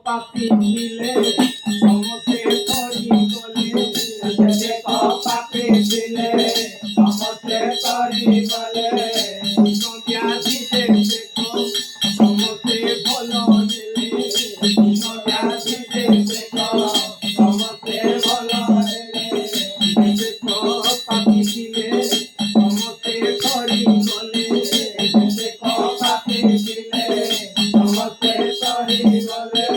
Papi, dile, somos te tori gole, te ko papi dile, somos te tori gole, no te asiste te ko, somos te bolo dile, no te asiste te ko, somos te bolo dile, te ko papi dile, somos te tori gole, te ko papi dile, somos te tori gole.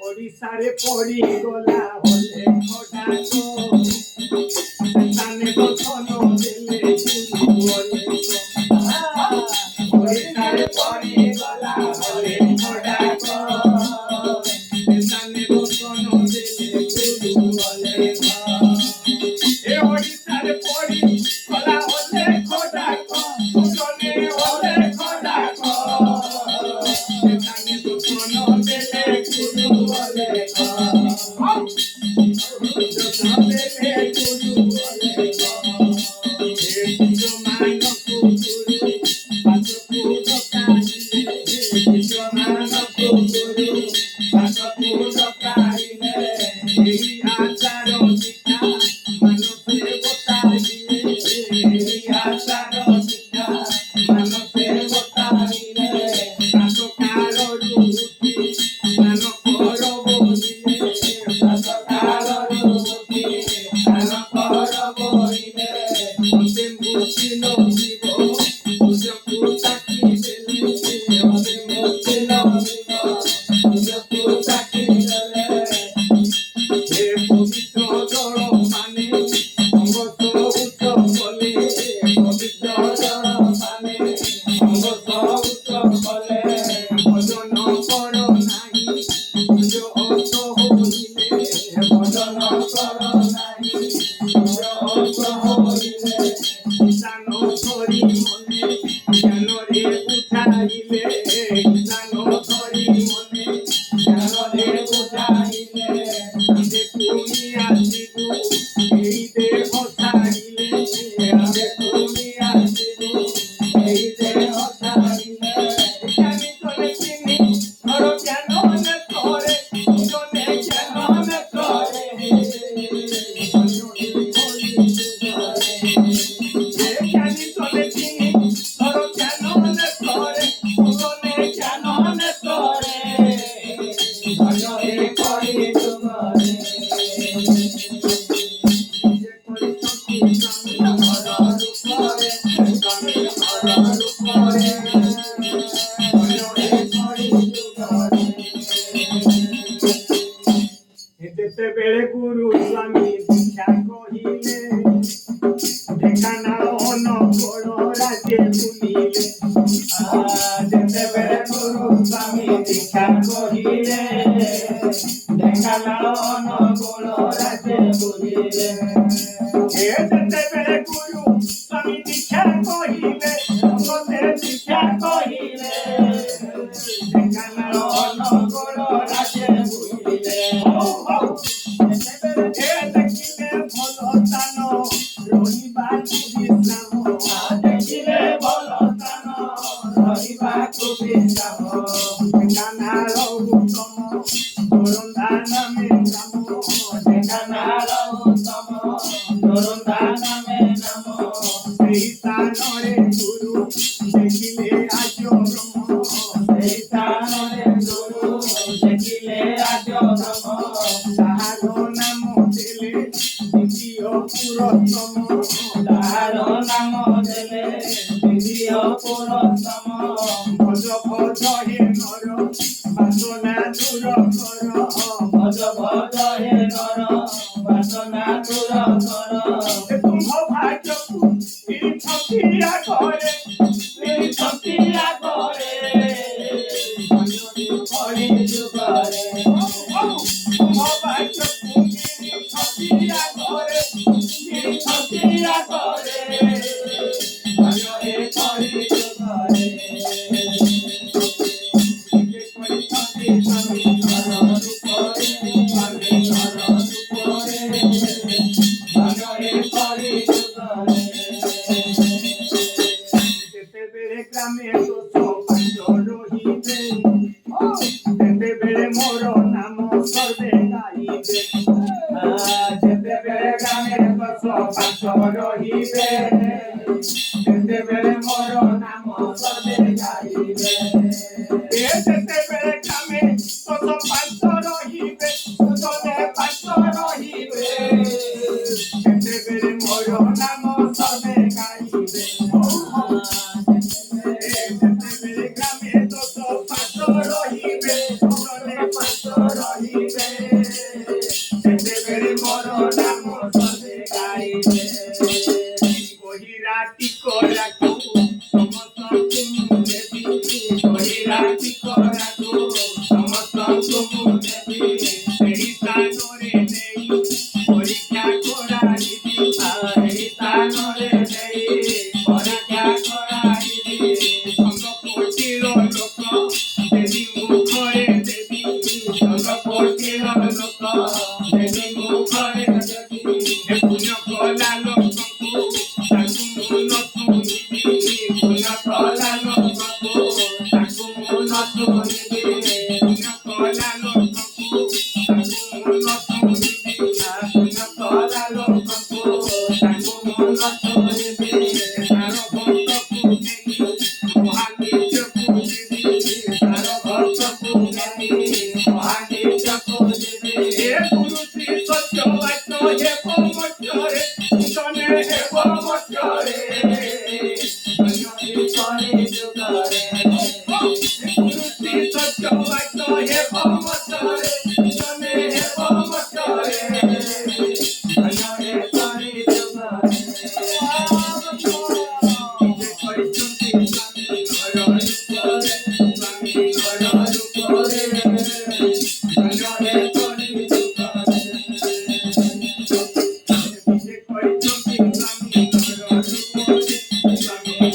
Orisare pori gola hole khodako sane bosono dele kulu hole orisare pori gola hole khodako sane bosono dele kulu hole e orisare pori gola hole khodako sone hole khodako sane bosono dele kulu hole Dhenkanal Angul Raje ବୁଲିଲେ ଯେତେବେଳେ ଗୁରୁ ସ୍ୱାମୀ ଦୀକ୍ଷା କହିଲେ ଢେଙ୍କାନାଳ ଅନଗୋଳ ରାଜେ ବୁଲିଲେ ଯେତେବେଳେ ଗୁରୁ ସ୍ୱାମୀ ଦୀକ୍ଷା କହିଲେ ମତେ ଦୀକ୍ଷା କହିଲେ ଢେଙ୍କାନାଳ ଅନଗୋଳ ରାଜେ ବୁଲିଲେ ଦେଖିଲେ ଭଲ ସ୍ଥାନ ରହିବାକୁ ବିଶ୍ରାମ ଦେଖିଲେ ଭଲ ସ୍ଥାନ ରହିବାକୁ ବିଶ୍ରାମ ଢେଙ୍କାନାଳ ଉତ୍ତମ ଜୋରନ୍ଦା ନାମେ ନାମ ଢେଙ୍କାନାଳ ଉତ୍ତମ ଜୋରନ୍ଦା ନାମେ ନାମ ସେଇ ସ୍ଥାନରେ ଗୁରୁ ଦେଖିଲେ ଆର୍ଯ୍ୟ ବ୍ରହ୍ମ ସେଇ ସ୍ଥାନରେ ଗୁରୁ ଦେଖିଲେ ଆର୍ଯ୍ୟ ବ୍ରହ୍ମ ତାହାର ନାମ ଦେଲେ ଦ୍ୱିତୀୟ ପୁରୁଷୋତ୍ତମ ତାହାର ନାମ ଦେଲେ ଦ୍ୱିତୀୟ ପୁରୁଷୋତ୍ତମ ଭଜ ଭଜ ହେ ନର ବାସନା ଦୂର କର ଭଜ ଭଜ ହେ ନର ବାସନା ଦୂର କର ତୁମ୍ଭ ଭାଗ୍ୟକୁ ନିରୀକ୍ଷିଆ କରେ ନିରୀକ୍ଷିଆ କରେ କଳି ଯୁଗରେ ତୁମ୍ଭ ଭାଗ୍ୟକୁ ନିରୀକ୍ଷିଆ କରେ ନିରୀକ୍ଷିଆ କରେ ଭୟରେ କଳି ଯୁଗରେ ଯେତେବେଳେ ଗ୍ରାମେ ଦୋଷ ପାଞ୍ଚ ରହିବେ ସେତେବେଳେ ମୋର ନାମ ସର୍ବେ ଗାଇବେ ଯେତେବେଳେ ଗ୍ରାମେ ଦୋଷ ପାଞ୍ଚ ରହିବେ ସେତେବେଳେ ମୋର ନାମ ସର୍ବେ ଗାଇବେ ଯେତେବେଳେ ଗ୍ରାମେ ଦୋଷ ପାଞ୍ଚ ରହିବେ ପାଞ୍ଚ ରହିବେ ସେତେବେଳେ ମୋର ନାମ ସର୍ବେ ଗାଇବେ ଯେତେବେଳେ ଗ୍ରାମେ ଦୋଷ ପାଞ୍ଚ ରହିବେ ପାଞ୍ଚ ରହିବେ ସେତେବେଳେ ମୋର ନାମ ସର୍ବେ ଗାଇବେ ବହିରାଟି କରାକୁ ସମସ୍ତଙ୍କୁ ମୁଁ ଦେବି ବହିରାଟି କରାକୁ ସମସ୍ତଙ୍କୁ ମୁଁ ଦେବି ସେହି ସ୍ଥାନରେ ନେଇ ପରୀକ୍ଷା କରାଇବି ସେହି ସ୍ଥାନରେ ନେଇ ପରୀକ୍ଷା କରାଇବି ସଙ୍ଗ କୋଟିର ଲୋକ ଦେବି ମୁଖରେ ଦେବି ସଙ୍ଗ କୋଟିର ଲୋକ ଦେବି ମୁଖରେ ଦେବି ପୁଣ୍ୟ କଲା ଲୋକଙ୍କୁ ତାକୁ ମୁଁ ନ ଶୁଣିବି ପୁଣ୍ୟ କଲା ଲୋକଙ୍କୁ ତାକୁ ମୁଁ ନ ଶୁଣିବି ପୁଣ୍ୟ କଲା ଲୋକଙ୍କୁ ତାକୁ ମୁଁ ନ ଶୁଣିବି ପୁଣ୍ୟ କଲା ଲୋକଙ୍କୁ ତାକୁ ମୁଁ ନ ଶୁଣିବି ତାର ଭକ୍ତକୁ ନେଇ ମହାନିତ୍ୟକୁ ଯିବି ତାର ଭକ୍ତକୁ ନେଇ ମହାନିତ୍ୟକୁ ଯିବି ହେ ଗୁରୁ ଶ୍ରୀ ସତ୍ୟ ବାକ୍ୟ ହେ ପରମେଶ୍ୱରେ ତନେ ହେ ପରମେଶ୍ୱରେ କରି ଯୁଗରେ ଗୁରୁ ଶ୍ରୀ ସତ୍ୟ ବାକ୍ୟ ହେ ପରମେଶ୍ୱରେ ତନେ ହେ ପରମେଶ୍ୱରେ କରି ଯୁଗରେ କହିଛନ୍ତି ସ୍ୱାମୀ ଘର ରୂପରେ ସ୍ୱାମୀ ଘର ରୂପରେ କରି ଯୁଗରେ କହିଛନ୍ତି ସ୍ୱାମୀ ଘର ରୂପରେ ସ୍ୱାମୀ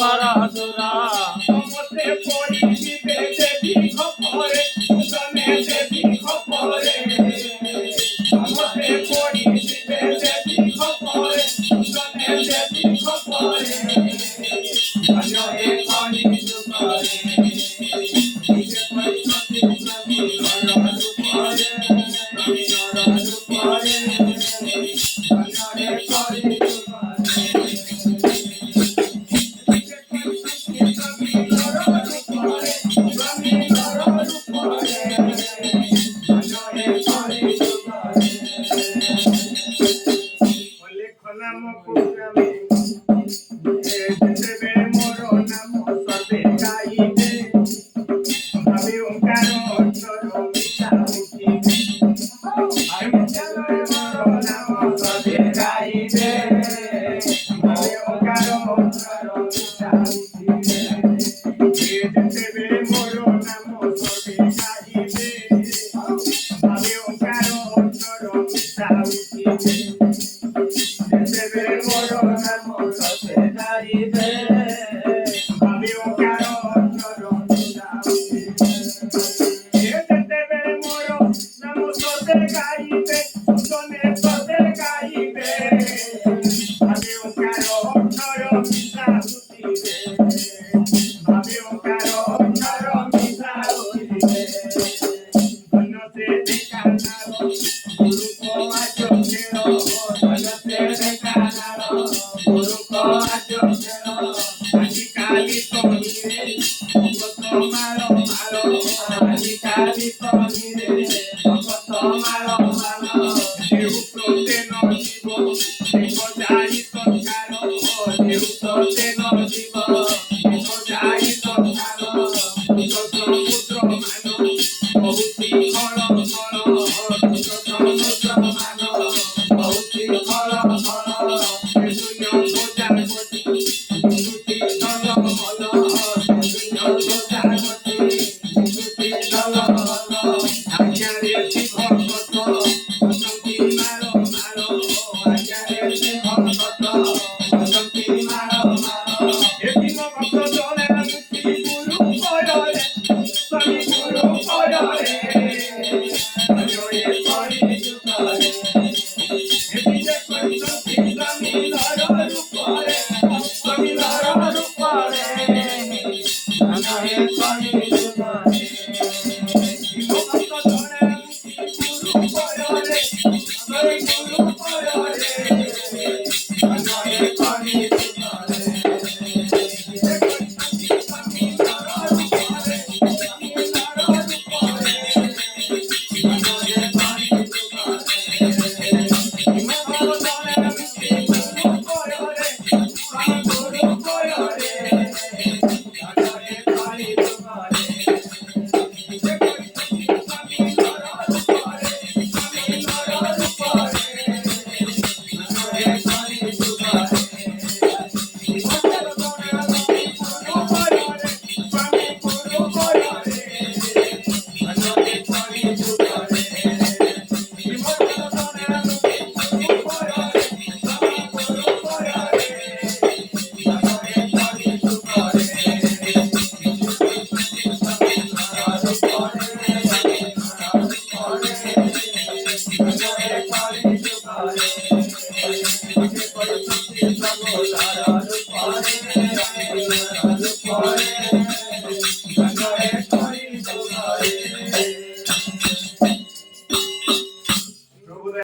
করা দূরা সমতে পড়ি দিবে দেবী খপরে সনে দেবী খপরে সমতে পড়ি দিবে দেবী খপরে সনে দেবী খপরে অজয়ে পানি সুপারে নিজে পরিণতি প্রভু নর রূপরে আমি নর রূপরে অজয়ে পানি নাম পুরামে দেবে মোর নাম সবে গাইবে ভাবে ওঙ্কার অক্ষর মিঠা উঠিবে আমি চলো মোর নাম সবে গাইবে ভাবে ওঙ্কার অক্ষর মিঠা উঠিবে দেবে মোর নাম সবে গাইবে ভাবে ওঙ্কার অক্ষর মিঠা উঠিবে দেবে মোর নাম সবে গাইবে ভাবে ওঙ্কার অক্ষর মিঠা উঠিবে দেবে মোর নাম সবে গাইবে সনে সবে গাইবে ভাবে ওঙ্কার অক্ষর মিঠা উঠিবে ভাবে ওঙ্কার অক্ষর মিঠা উঠিবে ধনতে দেখা নারো গুরু কোয়া চোখেরো ধনতে দেখা নারো গুরু কোয়া চোখেরো আজি কালি তহিরে ভগত মালো মালো আজি কালি তহিরে ভগত মালো মালো দেউ প্রতে নজিব দেব যাই সংকার দেউ প্রতে নজিব দেব যাই সংকার সমুদ্র মানো বহুতি খল খল সমুদ্র মানো বহুতি খল খল দুনিয়া বোঝা গতি দুটি দল বল দুনিয়া বোঝা গতি দুটি দল বল আজ্ঞারে ভগত অসংকি মারো মারো আজ্ঞারে ভগত অসংকি মারো মারো এদিন ভক্ত জলে মুক্তি গুরু পয়রে স্বামী গুরু পয়রে অজয়ে পরি সুতরে এদিকে কইসতি স্বামী নর রূপরে স্বামী নর রূপরে অজয়ে পরি সুতরে ভক্ত জলে মুক্তি গুরু পয়রে স্বামী গুরু পয়রে অজয়ে পরি সুতরে Hare